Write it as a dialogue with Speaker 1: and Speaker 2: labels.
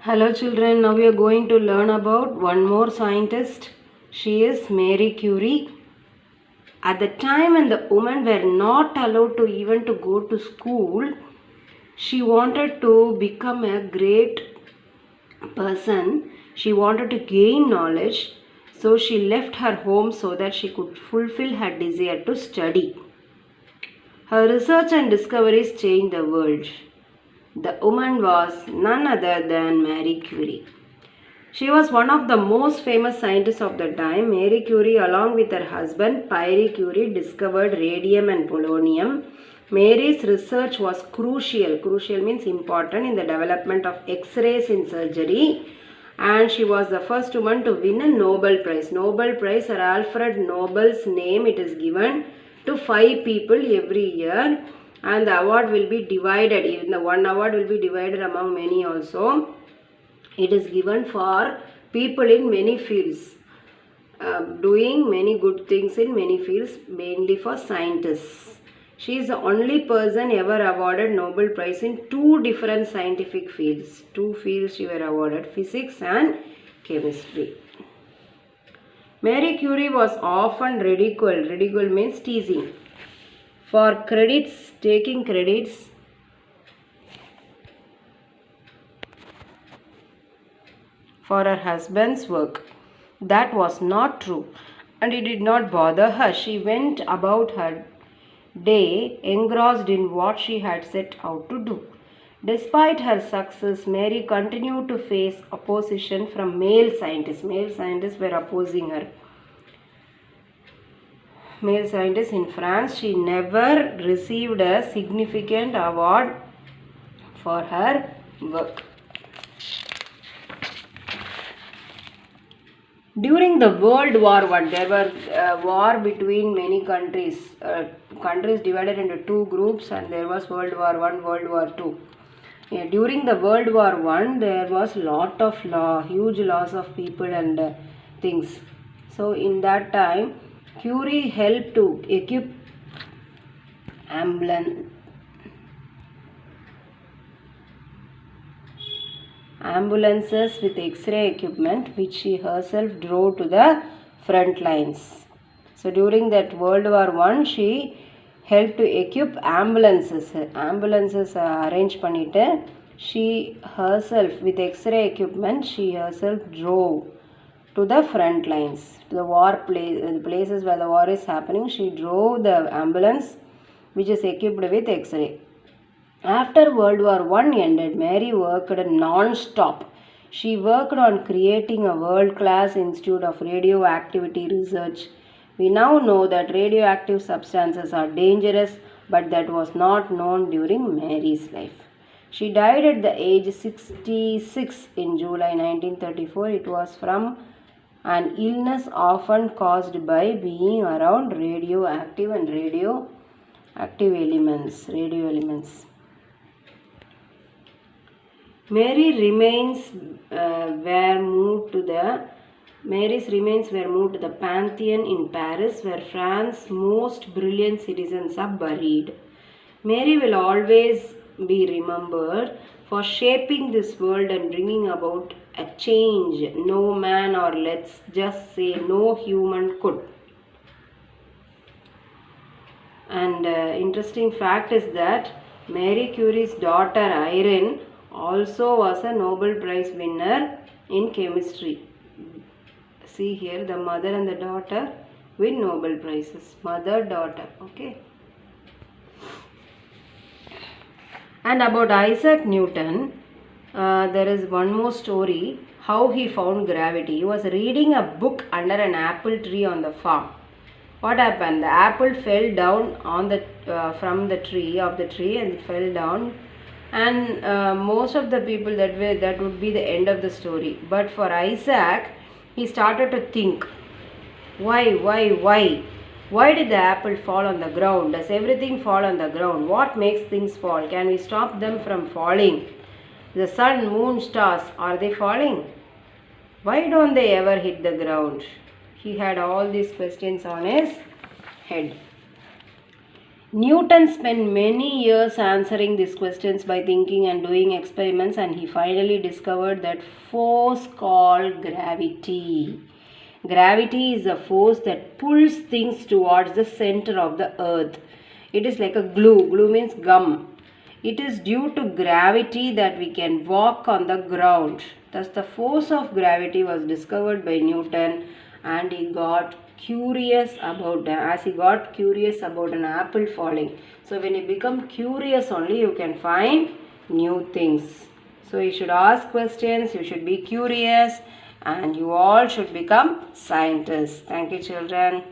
Speaker 1: Hello children, now we are going to learn about one more scientist. She is Marie Curie. At the time when the women were not allowed to even to go to school, she wanted to become a great person. She wanted to gain knowledge, so she left her home so that she could fulfill her desire to study. Her research and discoveries changed the world. The woman was none other than Marie Curie. She was one of the most famous scientists of the time. Marie Curie, along with her husband Pierre Curie, discovered radium and polonium. Marie's research was crucial. Crucial means important in the development of X-rays in surgery. And she was the first woman to win a Nobel Prize. Nobel Prize, Sir Alfred Nobel's name, it is given to 5 people every year. And the award will be divided. Even the one award will be divided among many also. It is given for people in many fields, doing many good things in many fields, mainly for scientists. She is the only person ever awarded Nobel Prize in 2 different scientific fields. 2 fields she were awarded, physics and chemistry. Marie Curie was often ridiculed. Ridicule means teasing. For credits, taking credits for her husband's work. That was not true, and it did not bother her. She went about her day engrossed in what she had set out to do. Despite her success, Mary continued to face opposition from male scientists. Male scientists were opposing her. Male scientists in France, she never received a significant award for her work. During the World War I, there was a war between many countries. Countries divided into 2 groups, and there was World War I, World War II. During the World War I, there was lot of huge loss of people and things. So in that time, Curie helped to equip ambulances with X-ray equipment, which she herself drove to the front lines. So during that World War I, she helped to equip ambulances. Ambulances arrange பண்ணிட்டு she herself with X-ray equipment, she herself drove to the front lines, to the places where the war is happening. She drove the ambulance which is equipped with X-ray. After World War I ended, Mary worked non-stop. She worked on creating a world-class institute of radioactivity research. We now know that radioactive substances are dangerous, but that was not known during Mary's life. She died at the age 66 in July 1934. It was from an illness often caused by being around radioactive and radioactive elements, radio elements. Mary's remains were moved to the Pantheon in Paris, where France's most brilliant citizens are buried. Mary will always be remembered for shaping this world and bringing about a change no man, or let's just say no human, could. And interesting fact is that Marie Curie's daughter Irene also was a Nobel Prize winner in chemistry. See here, the mother and the daughter win Nobel Prizes. Mother, daughter. Okay. And about Isaac Newton, there is one more story, how he found gravity. He was reading a book under an apple tree on the farm. What happened? The apple fell down on the from the tree and it fell down. And most of the people that would be the end of the story. But for Isaac, he started to think, why did the apple fall on the ground? Does everything fall on the ground? What makes things fall? Can we stop them from falling? The sun, moon, stars, are they falling? Why don't they ever hit the ground? He had all these questions on his head. Newton spent many years answering these questions by thinking and doing experiments, and he finally discovered that force called gravity. Gravity is a force that pulls things towards the center of the earth. It is like a glue. Glue means gum. It is due to gravity that we can walk on the ground. Thus, the force of gravity was discovered by Newton, and he got curious about an apple falling. So, when you become curious only, you can find new things. So, you should ask questions, you should be curious, and you all should become scientists. Thank you, children.